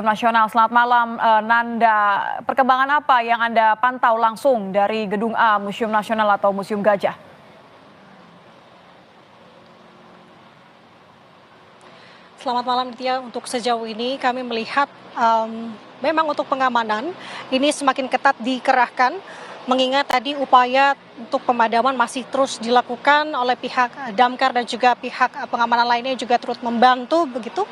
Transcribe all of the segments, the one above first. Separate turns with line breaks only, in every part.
Nasional. Selamat malam, Nanda. Perkembangan apa yang Anda pantau langsung dari Gedung A Museum Nasional atau Museum Gajah?
Selamat malam, Tia. Untuk sejauh ini kami melihat memang untuk pengamanan ini semakin ketat dikerahkan, mengingat tadi upaya untuk pemadaman masih terus dilakukan oleh pihak Damkar dan juga pihak pengamanan lainnya juga turut membantu begitu.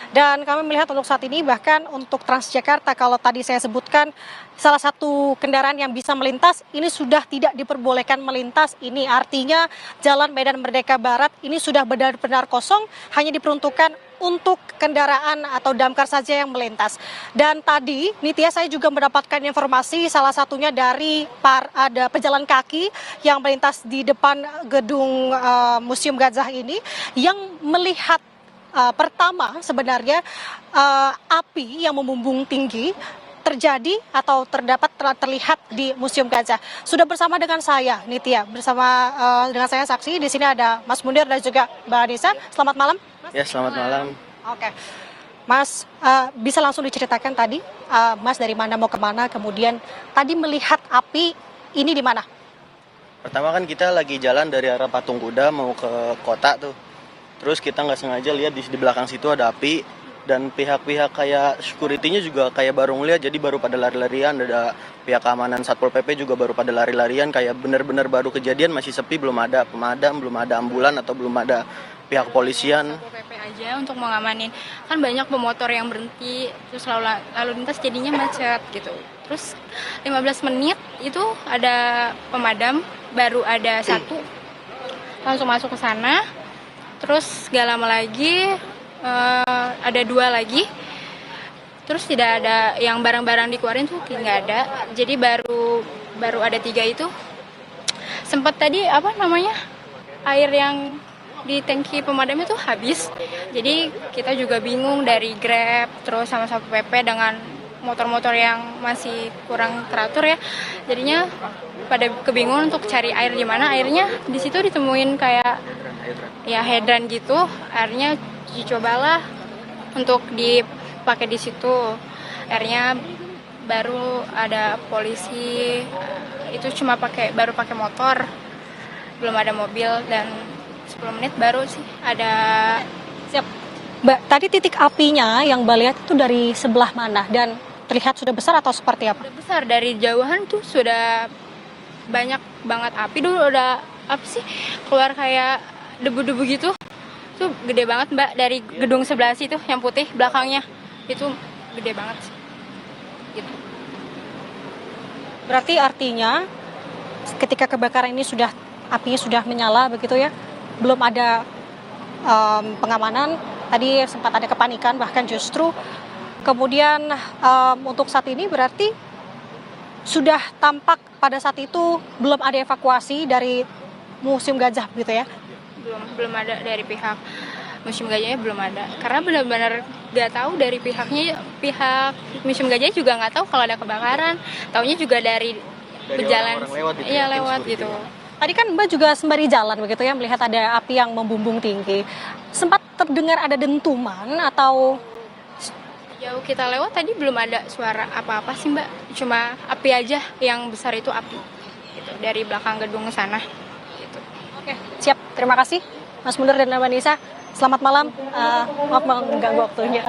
Dan kami melihat untuk saat ini bahkan untuk Transjakarta, kalau tadi saya sebutkan salah satu kendaraan yang bisa melintas ini sudah tidak diperbolehkan melintas. Ini artinya Jalan Medan Merdeka Barat ini sudah benar-benar kosong, hanya diperuntukkan untuk kendaraan atau damkar saja yang melintas. Dan tadi Nitya, saya juga mendapatkan informasi salah satunya dari ada pejalan kaki yang melintas di depan gedung Museum Gajah ini yang melihat pertama sebenarnya api yang membumbung tinggi terjadi atau terlihat di Museum Gajah. Sudah bersama dengan saya, Nitya, bersama dengan saya saksi. Di sini ada Mas Munir dan juga Mbak Anissa. Selamat malam.
Ya, selamat malam.
Oke, Mas, bisa langsung diceritakan tadi, Mas dari mana mau kemana, kemudian tadi melihat api ini di mana?
Pertama kan kita lagi jalan dari arah Patung Kuda mau ke kota tuh. Terus kita nggak sengaja lihat di belakang situ ada api, dan pihak-pihak kayak security-nya juga kayak baru ngeliat, jadi baru pada lari-larian. Ada pihak keamanan Satpol PP juga baru pada lari-larian, kayak bener-bener baru kejadian, masih sepi, belum ada pemadam, belum ada ambulan atau belum ada pihak kepolisian.
Satpol PP aja untuk mengamanin, kan banyak pemotor yang berhenti, terus lalu lintas jadinya macet gitu. Terus 15 menit itu ada pemadam, baru ada satu, langsung masuk ke sana. Terus gak lama lagi ada dua lagi, terus tidak ada yang barang-barang dikeluarin tuh, nggak ada. Jadi baru ada tiga itu. Sempat tadi air yang di tangki pemadamnya tuh habis. Jadi kita juga bingung dari Grab terus sama Satpol PP dengan motor-motor yang masih kurang teratur ya. Jadinya pada kebingungan untuk cari air di mana. Airnya di situ ditemuin kayak ya hidran gitu. Airnya dicobalah untuk dipakai di situ. Airnya baru ada polisi, itu cuma baru pakai motor, belum ada mobil, dan 10 menit baru sih ada.
Siap, Mbak. Tadi titik apinya yang Mbak lihat itu dari sebelah mana dan terlihat sudah besar atau seperti apa?
Sudah besar, dari jauhan tuh sudah banyak banget api. Dulu udah apa sih keluar kayak debu-debu gitu. Itu gede banget, Mbak, dari gedung sebelah situ yang putih belakangnya. Itu gede banget sih. Gitu.
Berarti artinya ketika kebakaran ini apinya sudah menyala begitu ya, belum ada pengamanan. Tadi sempat ada kepanikan bahkan justru. Kemudian untuk saat ini berarti sudah tampak pada saat itu belum ada evakuasi dari Museum Gajah gitu ya?
Belum ada dari pihak Museum Gajahnya, belum ada, karena benar-benar nggak tahu dari pihak Museum Gajah juga nggak tahu kalau ada kebakaran. Taunya juga dari berjalan lewat gitu.
Tadi kan Mbak juga sembari jalan begitu ya, melihat ada api yang membumbung tinggi. Sempat terdengar ada dentuman atau?
Jauh kita lewat tadi belum ada suara apa-apa sih, Mbak. Cuma api aja, yang besar itu api gitu, dari belakang gedung sana gitu.
Oke, siap. Terima kasih Mas Munir dan Mbak Anissa. Selamat malam. Maaf mengganggu waktunya.